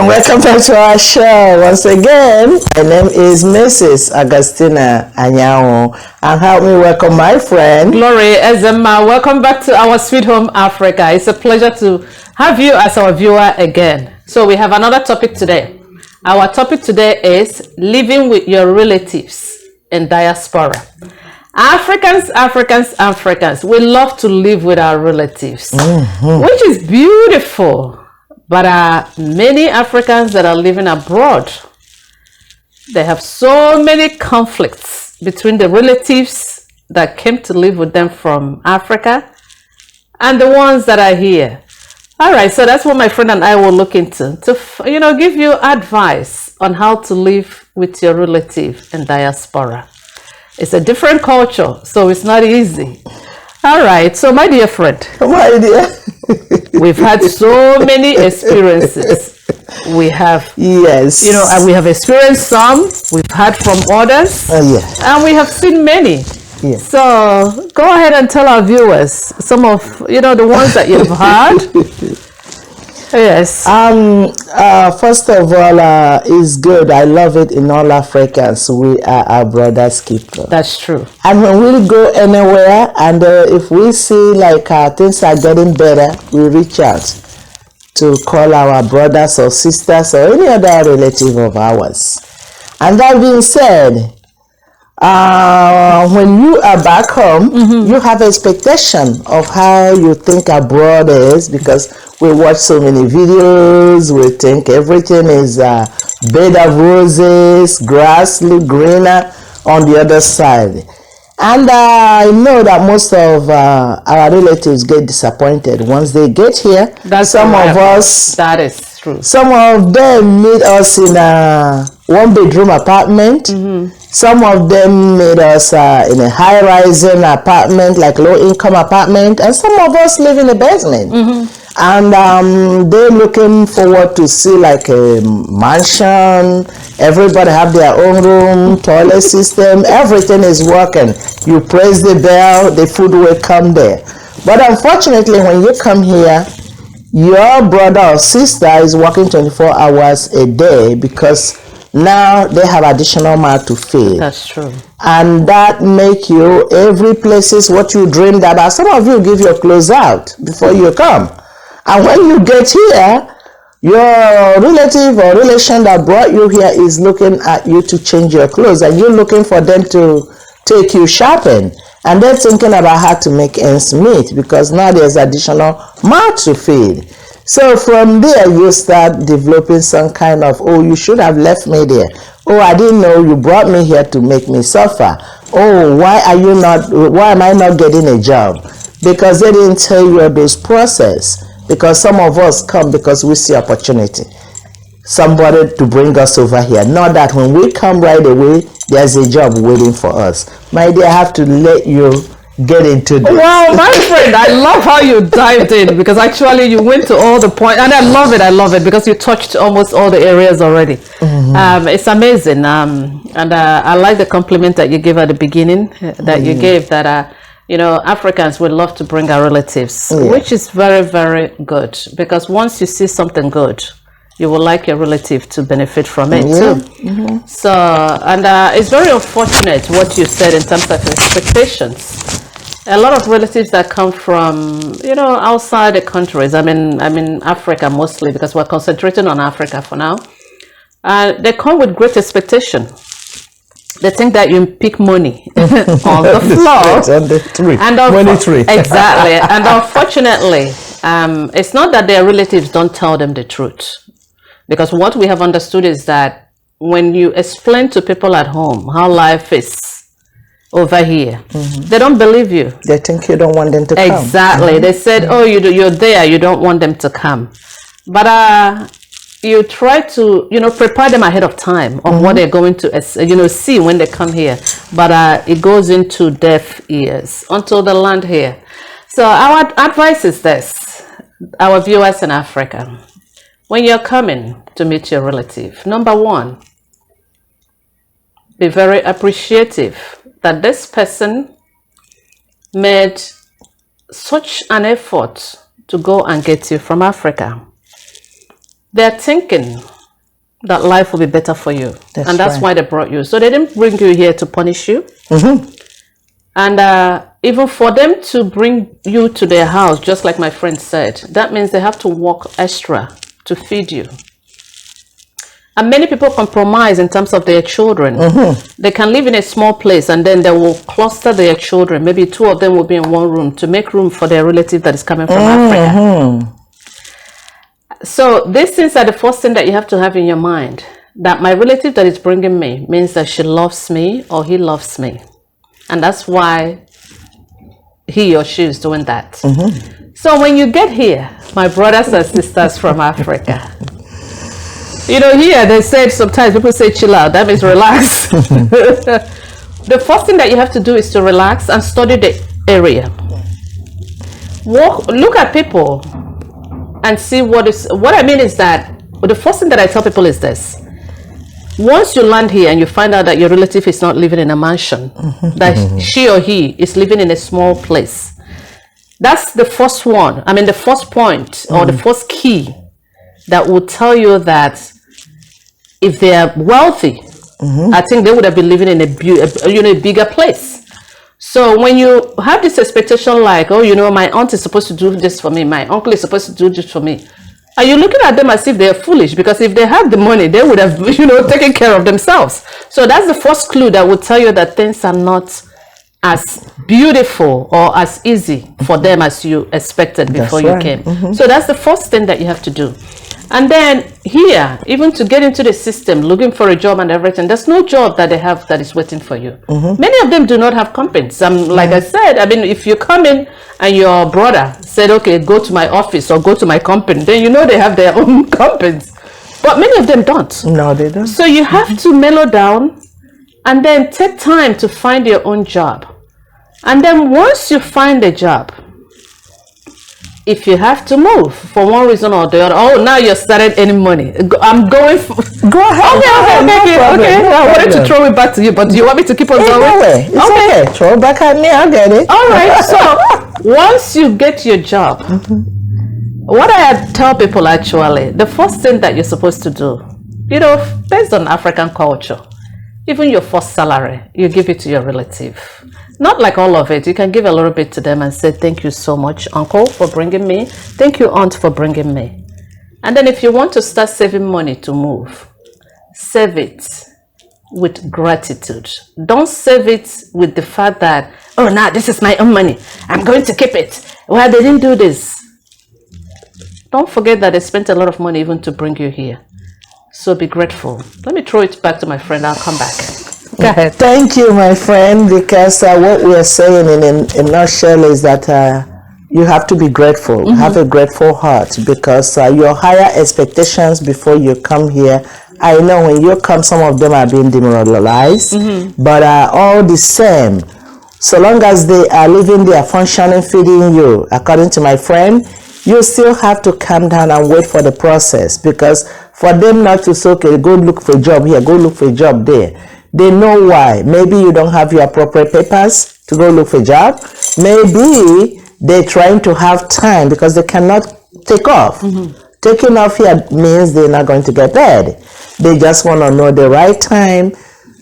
Welcome back to our show once again. My name is Mrs. Augustina Anyanwu, and help me welcome my friend Ezemma. Welcome back to our sweet home Africa. It's a pleasure to have you as our viewer again. So we have another topic today. Our topic today is living with your relatives in diaspora. Africans, we love to live with our relatives, which is beautiful. But many Africans that are living abroad, they have so many conflicts between the relatives that came to live with them from Africa and the ones that are here. All right, so that's what my friend and I will look into, to give you advice on how to live with your relative in diaspora. It's a different culture, so it's not easy. All right, so my dear friend. My dear. We've had so many experiences. We have, yes, and we have experienced some. We've heard from others, and we have seen many. Yeah. So go ahead and tell our viewers some of the ones that you've heard. Yes. First of all, it's good. I love it in all Africans. We are our brother's keeper. That's true. And when we go anywhere, and if we see like things are getting better, we reach out to call our brothers or sisters or any other relative of ours. And that being said, when you are back home, you have expectation of how you think abroad is, because we watch so many videos. We think everything is bed of roses, grass look greener on the other side. And I know that most of our relatives get disappointed once they get here. That's some of us. That is true. Some of them meet us in a one-bedroom apartment. Some of them meet us in a high-rising apartment, like low-income apartment, and some of us live in a basement. And they're looking forward to see like a mansion. Everybody have their own room, toilet system, everything is working. You press the bell, the food will come there. But unfortunately, when you come here, your brother or sister is working 24 hours a day, because now they have additional mouth to feed. That's true. And that make you, every place is what you dreamed about. Some of you give your clothes out before you come. And when you get here, your relative or relation that brought you here is looking at you to change your clothes, and you're looking for them to take you shopping. And they're thinking about how to make ends meet, because now there's additional mouth to feed. So from there, you start developing some kind of, oh, you should have left me there. Oh, I didn't know you brought me here to make me suffer. Oh, why am I not getting a job? Because they didn't tell you those process. Because some of us come because we see opportunity, somebody to bring us over here. Not that when we come right away, there's a job waiting for us. My dear, I have to let you get into this. Wow, my friend, I love how you dived in, because actually you went to all the points, and I love it because you touched almost all the areas already. It's amazing, and I like the compliment that you gave at the beginning, that you gave, that Africans would love to bring our relatives, which is very, very good, because once you see something good, you will like your relative to benefit from it too. So, and it's very unfortunate what you said in terms of expectations. A lot of relatives that come from, outside the countries, I mean Africa mostly, because we're concentrating on Africa for now, they come with great expectation. They think that you pick money on the floor. On the tree. Money tree. Exactly. And unfortunately, it's not that their relatives don't tell them the truth. Because what we have understood is that when you explain to people at home how life is over here, they don't believe you. They think you don't want them to come. Exactly. They said, oh, you're there, you don't want them to come. But you try to, prepare them ahead of time on what they're going to, see when they come here. but it goes into deaf ears until they land here. So our advice is this, our viewers in Africa, when you're coming to meet your relative, number one, be very appreciative that this person made such an effort to go and get you from Africa. They're thinking that life will be better for you. That's why they brought you. So they didn't bring you here to punish you. And even for them to bring you to their house, just like my friend said, that means they have to work extra to feed you. And many people compromise in terms of their children. They can live in a small place and then they will cluster their children. Maybe 2 of them will be in one room to make room for their relative that is coming from Africa. So these things are the first thing that you have to have in your mind, that my relative that is bringing me means that she loves me or he loves me. And that's why he or she is doing that. So when you get here, my brothers and sisters from Africa, you know, here they said sometimes people say chill out, that means relax. The first thing that you have to do is to relax and study the area. Look at people and see what I mean is that the first thing that I tell people is this: once you land here and you find out that your relative is not living in a mansion, that she or he is living in a small place, that's the first one. I mean, the first point or the first key that will tell you that if they are wealthy, I think they would have been living in a bigger place. So when you have this expectation like, oh, you know, my aunt is supposed to do this for me, my uncle is supposed to do this for me, are you looking at them as if they're foolish? Because if they had the money, they would have, you know, taken care of themselves. So that's the first clue that would tell you that things are not as beautiful or as easy for them as you expected before you came. So that's the first thing that you have to do. And then here, even to get into the system, looking for a job and everything, there's no job that they have that is waiting for you. Many of them do not have companies. Like I said, I mean, if you come in and your brother said, okay, go to my office or go to my company, then you know they have their own companies. But many of them don't. No, they don't. So you have to mellow down and then take time to find your own job. And then once you find a job, if you have to move for one reason or the other, oh, now you're starting earning money. I'm going for... Go ahead. Okay. I wanted to throw it back to you, but do you want me to keep on going? It's okay. Throw it back at me. I'll get it. All right. So once you get your job, what I tell people actually, the first thing that you're supposed to do, you know, based on African culture, even your first salary, you give it to your relative. Not like all of it. You can give a little bit to them and say, thank you so much, uncle, for bringing me. Thank you, aunt, for bringing me. And then if you want to start saving money to move, save it with gratitude. Don't save it with the fact that, oh, now this is my own money, I'm going to keep it. Well, they didn't do this. Don't forget that they spent a lot of money even to bring you here. So be grateful. Let me throw it back to my friend. I'll come back. Go ahead. Thank you, my friend, because what we are saying in a nutshell is that you have to be grateful. Have a grateful heart, because your higher expectations before you come here, I know when you come, some of them are being demoralized, but all the same, so long as they are living there, functioning, feeding you, according to my friend, you still have to calm down and wait for the process, because for them not to say, okay, go look for a job here, go look for a job there. They know why. Maybe you don't have your appropriate papers to go look for a job. Maybe they're trying to have time because they cannot take off. Taking off here means they're not going to get paid. They just want to know the right time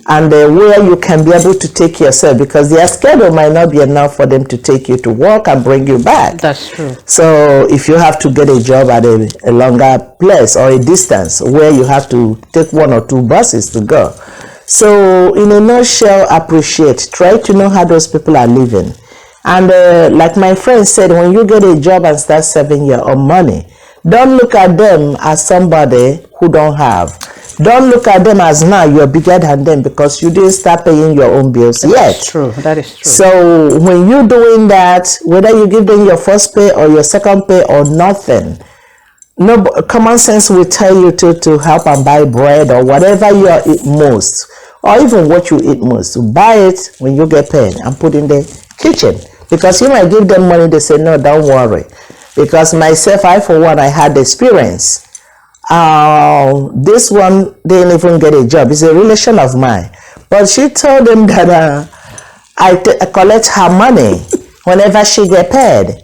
and where you can be able to take yourself, because their schedule might not be enough for them to take you to work and bring you back. That's true. So if you have to get a job at a longer place or a distance where you have to take 1 or 2 buses to go. So in a nutshell, appreciate. Try to know how those people are living. And like my friend said, when you get a job and start saving your own money, don't look at them as somebody who don't have. Don't look at them as now you're bigger than them because you didn't start paying your own bills yet. That's true. That is true. So when you're doing that, whether you give them your first pay or your second pay or nothing, no common sense will tell you to help and buy bread or whatever you eat most. or even what you eat most. Buy it when you get paid and put in the kitchen. Because you might give them money, they say, no, don't worry. Because myself, I for one, I had experience. This one didn't even get a job. It's a relation of mine. But she told them that I collect her money whenever she get paid.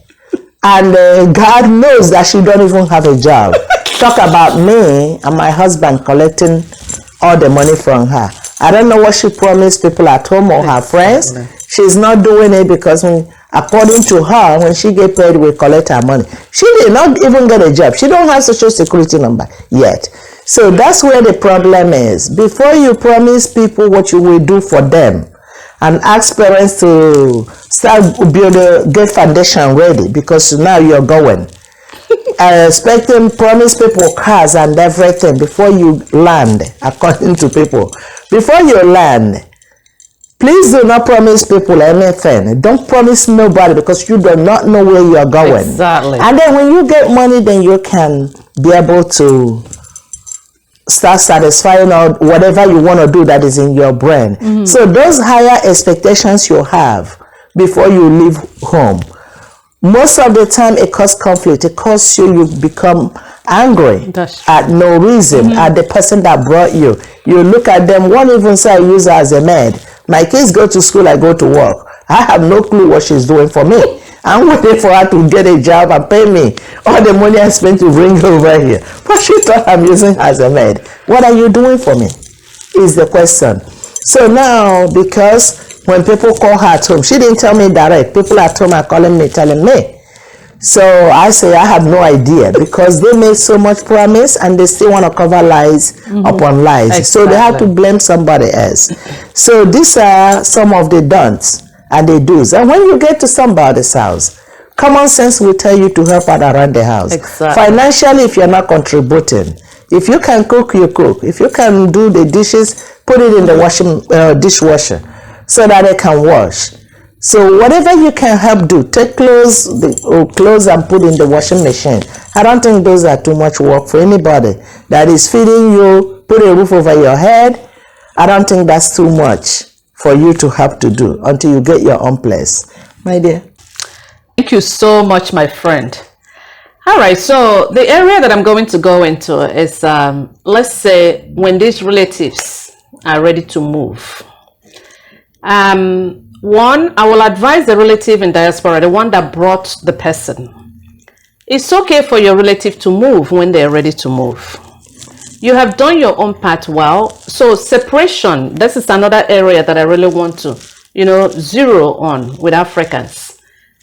And God knows that she don't even have a job. Talk about me and my husband collecting all the money from her. I don't know what she promised people at home or her friends. She's not doing it because according to her, when she get paid, we collect her money. She did not even get a job. She don't have social security number yet. So that's where the problem is. Before you promise people what you will do for them, and ask parents to start get foundation ready, because now you're going. Expect them, promise people cars and everything before you land, according to people. Before you land, please do not promise people anything. Don't promise nobody, because you do not know where you are going. Exactly. And then when you get money, then you can be able to start satisfying or whatever you want to do that is in your brain. So those higher expectations you have before you leave home, most of the time it causes conflict. It causes you become angry at no reason at the person that brought you. You look at them, one even say I use her as a maid. My kids go to school, I go to work. I have no clue what she's doing for me. I'm waiting for her to get a job and pay me all the money I spent to bring her over here. But she thought I'm using her as a maid. What are you doing for me? Is the question. So now, because when people call her at home, she didn't tell me direct. People at home are calling me, telling me. So I say I have no idea, because they made so much promise and they still want to cover lies upon lies. Exactly. So they have to blame somebody else. So these are some of the don'ts and the do's. And when you get to somebody's house, common sense will tell you to help out around the house. Exactly. Financially, if you're not contributing, if you can cook, you cook. If you can do the dishes, put it in the dishwasher so that they can wash. So whatever you can help do, take clothes and put in the washing machine. I don't think those are too much work for anybody that is feeding you, put a roof over your head. I don't think that's too much for you to have to do until you get your own place. My dear. Thank you so much, my friend. All right, so the area that I'm going to go into is, let's say, when these relatives are ready to move. One, I will advise the relative in diaspora, the one that brought the person. It's okay for your relative to move when they're ready to move. You have done your own part well. So separation, this is another area that I really want to, zero on with Africans.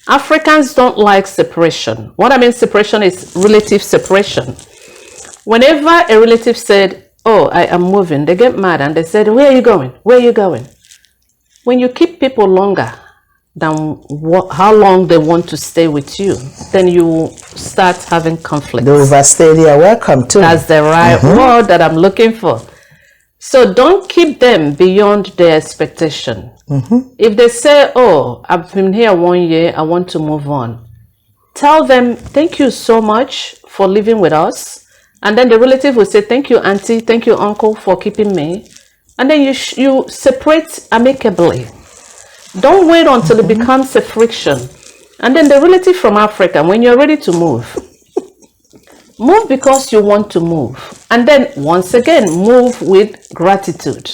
Africans don't like separation. What I mean separation is relative separation. Whenever a relative said, oh, I am moving, they get mad and they said, where are you going? Where are you going? When you keep people longer than how long they want to stay with you, then you start having conflict. They overstay their welcome too. That's the right word that I'm looking for. So don't keep them beyond their expectation. If they say, oh, I've been here 1 year, I want to move on, tell them, thank you so much for living with us. And then the relative will say, thank you, auntie, thank you, uncle, for keeping me. And then you separate amicably. Don't wait until it becomes a friction. And then the relative from Africa, when you're ready to move, move because you want to move. And then once again, move with gratitude.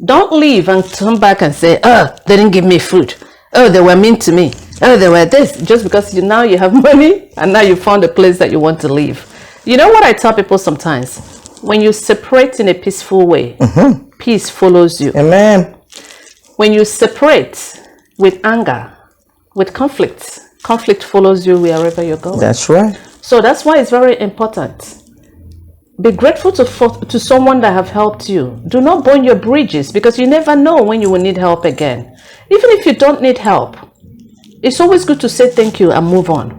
Don't leave and come back and say, oh, they didn't give me food. Oh, they were mean to me. Oh, they were this. Just because now you have money and now you found a place that you want to live. You know what I tell people sometimes? When you separate in a peaceful way, peace follows you. Amen. When you separate with anger, with conflict, conflict follows you wherever you're going. That's right. So that's why it's very important. Be grateful to someone that have helped you. Do not burn your bridges, because you never know when you will need help again. Even if you don't need help, it's always good to say thank you and move on.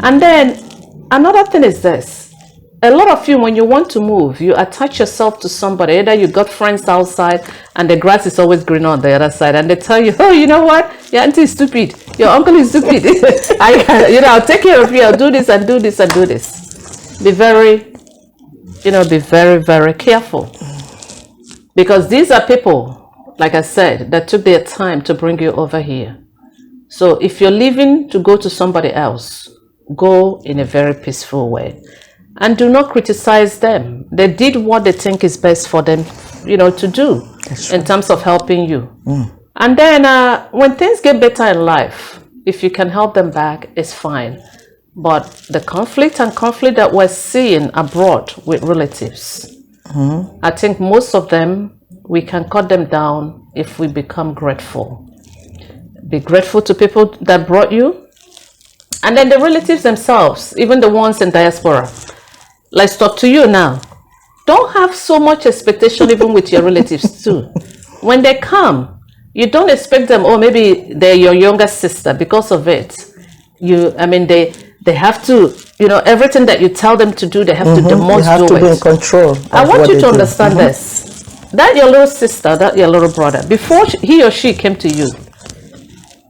And then another thing is this. A lot of you, when you want to move, you attach yourself to somebody. Either you got friends outside and the grass is always greener on the other side, and they tell you, oh, you know what? Your auntie is stupid. Your uncle is stupid. I'll take care of you. I'll do this and do this and do this. Be very, very, very careful. Because these are people, like I said, that took their time to bring you over here. So if you're leaving to go to somebody else, go in a very peaceful way. And do not criticize them. They did what they think is best for them, to do in terms of helping you. And then when things get better in life, if you can help them back, it's fine. But the conflict that we're seeing abroad with relatives, I think most of them, we can cut them down if we become grateful. Be grateful to people that brought you. And then the relatives themselves, even the ones in diaspora. Let's talk to you now. Don't have so much expectation even with your relatives too. When they come, you don't expect them, maybe they're your younger sister. Because of it, they have to, everything that you tell them to do, they have to do it. You have to be in control. I want you to understand this. That your little sister, that your little brother, before he or she came to you,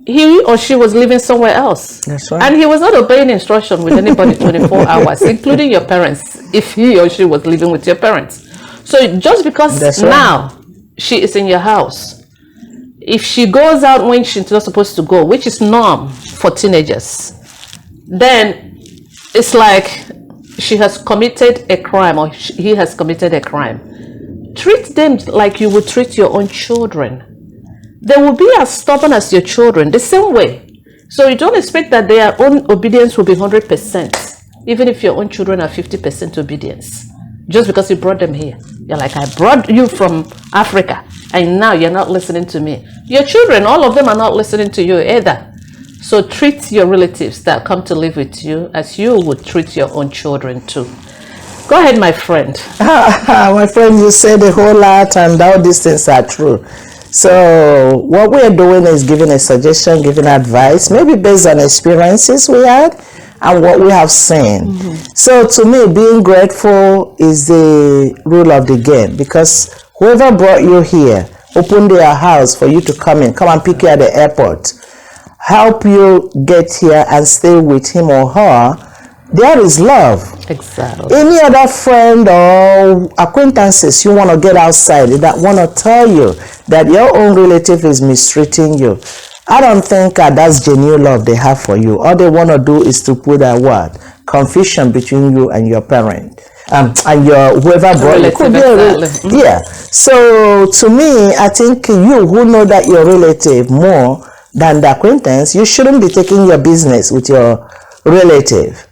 he or she was living somewhere else. That's right. And he was not obeying instruction with anybody 24 hours, including your parents, if he or she was living with your parents. So just because now she is in your house, if she goes out when she's not supposed to go, which is norm for teenagers, then it's like she has committed a crime or he has committed a crime. Treat them like you would treat your own children. They will be as stubborn as your children, the same way. So you don't expect that their own obedience will be 100%, even if your own children are 50% obedience. Just because you brought them here. You're like, I brought you from Africa, and now you're not listening to me. Your children, all of them are not listening to you either. So treat your relatives that come to live with you as you would treat your own children too. Go ahead, my friend. My friend, you said a whole lot, and all these things are true. So what we are doing is giving a suggestion, giving advice, maybe based on experiences we had and what we have seen. So to me, being grateful is the rule of the game, because whoever brought you here, opened their house for you to come and pick you at the airport, help you get here and stay with him or her, there is love. Exactly. Any other friend or acquaintances you want to get outside that want to tell you that your own relative is mistreating you, I don't think that's genuine love they have for you. All they want to do is to put a word, confusion between you and your parent, and your whoever brought you. Could be yeah. So to me, I think you who know that your relative more than the acquaintance, you shouldn't be taking your business with your relative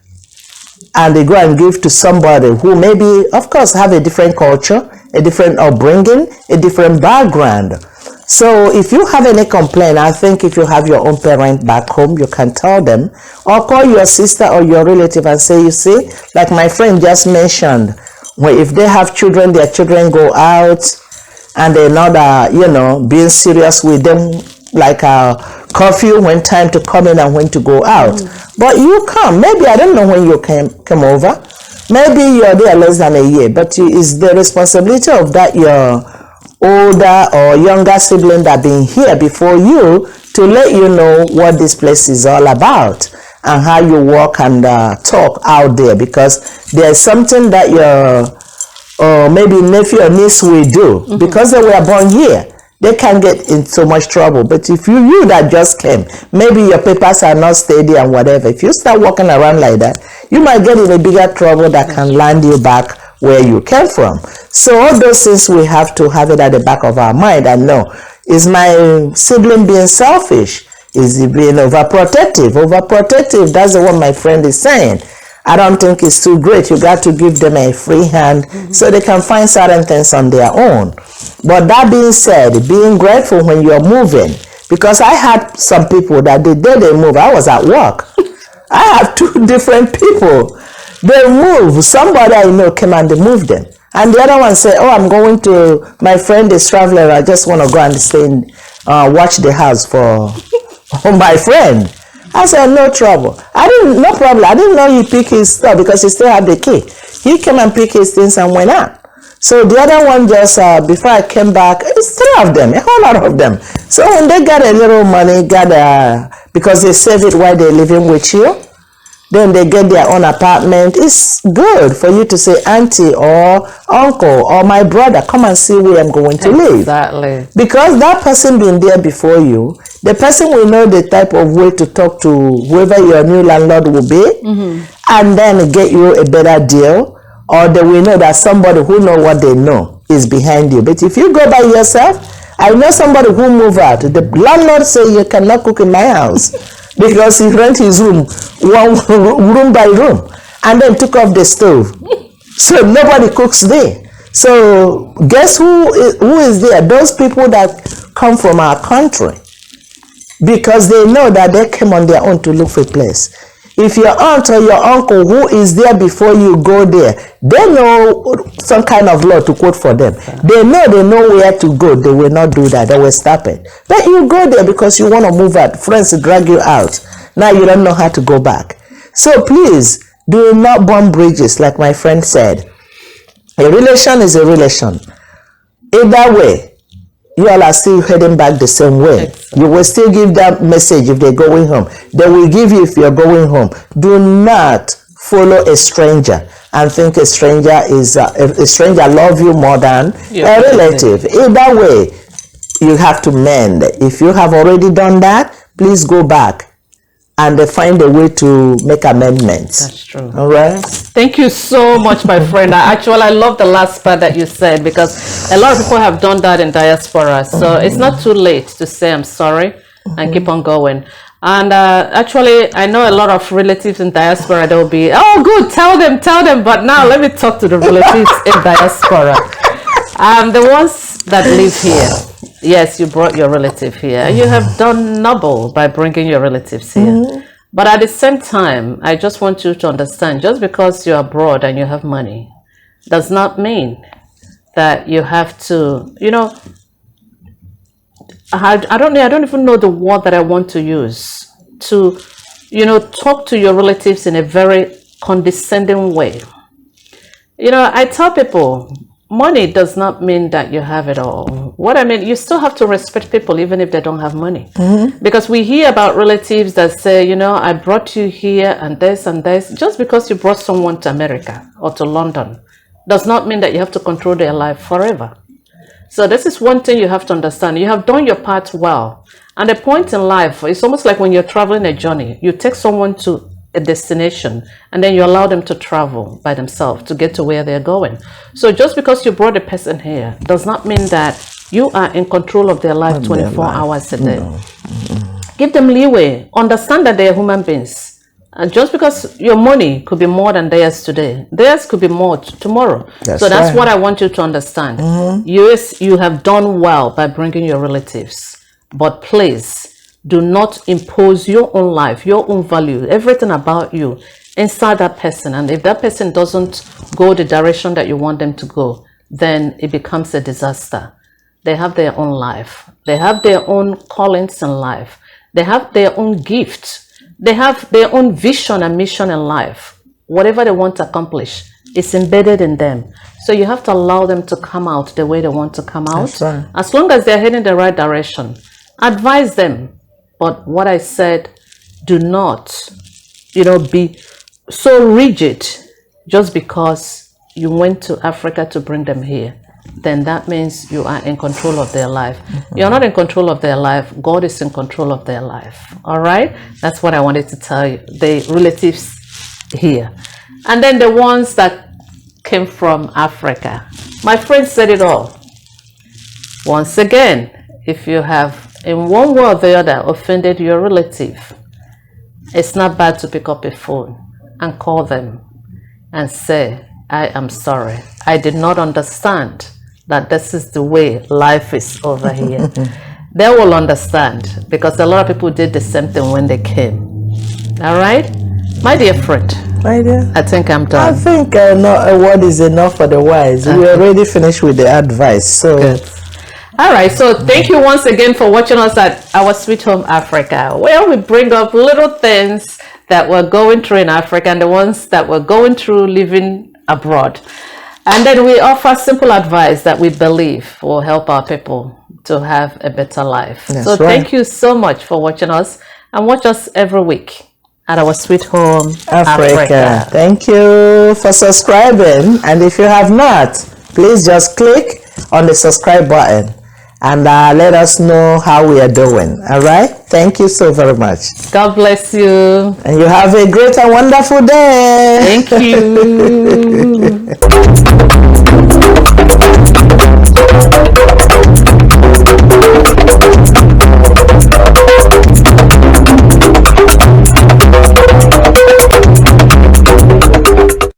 and they go and give to somebody who maybe, of course, have a different culture, a different upbringing, a different background. So if you have any complaint, I think if you have your own parent back home, you can tell them, or call your sister or your relative and say, you see, like my friend just mentioned, well, if they have children, their children go out and they're not, being serious with them, like curfew, when time to come in and when to go out. But you come, maybe I don't know when you came over, maybe you're there less than a year, but it's the responsibility of that your older or younger sibling that been here before you to let you know what this place is all about and how you walk and talk out there, because there's something that your maybe nephew or niece will do because they were born here. They can get in so much trouble. But if you that just came, maybe your papers are not steady and whatever, if you start walking around like that, you might get in a bigger trouble that can land you back where you came from. So all those things we have to have it at the back of our mind and know, is my sibling being selfish? Is he being overprotective? Overprotective, that's what my friend is saying. I don't think it's too great. You got to give them a free hand so they can find certain things on their own. But that being said, being grateful when you're moving, because I had some people that the day they move, I was at work. I have two different people. They move. Somebody I know came and they moved them. And the other one said, oh, I'm going to, my friend is traveling. I just want to go and stay and watch the house for my friend. I said, no trouble. No problem. I didn't know he picked his stuff because he still had the key. He came and picked his things and went out. So the other one just, before I came back, it's three of them, a whole lot of them. So when they got a little money, because they save it while they're living with you, Then they get their own apartment. It's good for you to say, auntie or uncle or my brother, come and see where I'm going to live. Exactly. Because that person been there before you, the person will know the type of way to talk to whoever your new landlord will be, and then get you a better deal, or they will know that somebody who know what they know is behind you. But if you go by yourself, I know somebody who moved out. The landlord say you cannot cook in my house because he rent his room room by room, and then took off the stove. So nobody cooks there. So guess who is there? Those people that come from our country, because they know that they came on their own to look for a place. If your aunt or your uncle who is there before you go there, they know some kind of law to quote for them. They know where to go. They will not do that. They will stop it. But you go there because you want to move out. Friends drag you out. Now you don't know how to go back. So please, do not burn bridges, like my friend said. A relation is a relation. Either way, you all are still heading back the same way. Exactly. You will still give that message if they're going home. They will give you if you're going home. Do not follow a stranger and think a stranger is a stranger love you more than a relative. Either way, you have to mend. If you have already done that, please go back and find a way to make amendments. That's true. All right. Thank you so much, my friend. I love the last part that you said, because a lot of people have done that in diaspora. So it's not too late to say I'm sorry and keep on going. And actually, I know a lot of relatives in diaspora. They'll be, oh, good, tell them. But now let me talk to the relatives in diaspora. The ones that live here. Yes, you brought your relative here, and you have done noble by bringing your relatives here. But at the same time, I just want you to understand, just because you're abroad and you have money does not mean that you have to, I don't even know the word that I want to use to, talk to your relatives in a very condescending way. I tell people, money does not mean that you have it all. What I mean, you still have to respect people even if they don't have money. Because we hear about relatives that say, I brought you here and this and this. Just because you brought someone to America or to London does not mean that you have to control their life forever. So this is one thing you have to understand. You have done your part well. And the point in life, it's almost like when you're traveling a journey, you take someone to a destination and then you allow them to travel by themselves to get to where they're going. So just because you brought a person here does not mean that you are in control of their life 24 hours a day. Give them leeway. Understand that they are human beings. And just because your money could be more than theirs today, theirs could be more tomorrow. That's what I want you to understand. Yes, you have done well by bringing your relatives, but please do not impose your own life, your own value, everything about you inside that person. And if that person doesn't go the direction that you want them to go, then it becomes a disaster. They have their own life. They have their own callings in life. They have their own gifts. They have their own vision and mission in life. Whatever they want to accomplish is embedded in them. So you have to allow them to come out the way they want to come out. That's right. As long as they're heading the right direction, advise them. But what I said, do not, be so rigid just because you went to Africa to bring them here. Then that means you are in control of their life. You're not in control of their life. God is in control of their life. All right? That's what I wanted to tell you. The relatives here. And then the ones that came from Africa. My friend said it all. Once again, if you have in one way or the other offended your relative, it's not bad to pick up a phone and call them and say, I am sorry. I did not understand that this is the way life is over here. They will understand, because a lot of people did the same thing when they came. All right? My dear friend. My dear. I think I'm done. I think a word is enough for the wise. We already finished with the advice. So. Good. All right, so thank you once again for watching us at Our Sweet Home Africa, where we bring up little things that we're going through in Africa and the ones that we're going through living abroad. And then we offer simple advice that we believe will help our people to have a better life. That's so right. Thank you so much for watching us, and watch us every week. at our sweet home, Africa. Thank you for subscribing. And if you have not, please just click on the subscribe button and let us know how we are doing. All right? Thank you so very much. God bless you. And you have a great and wonderful day. Thank you.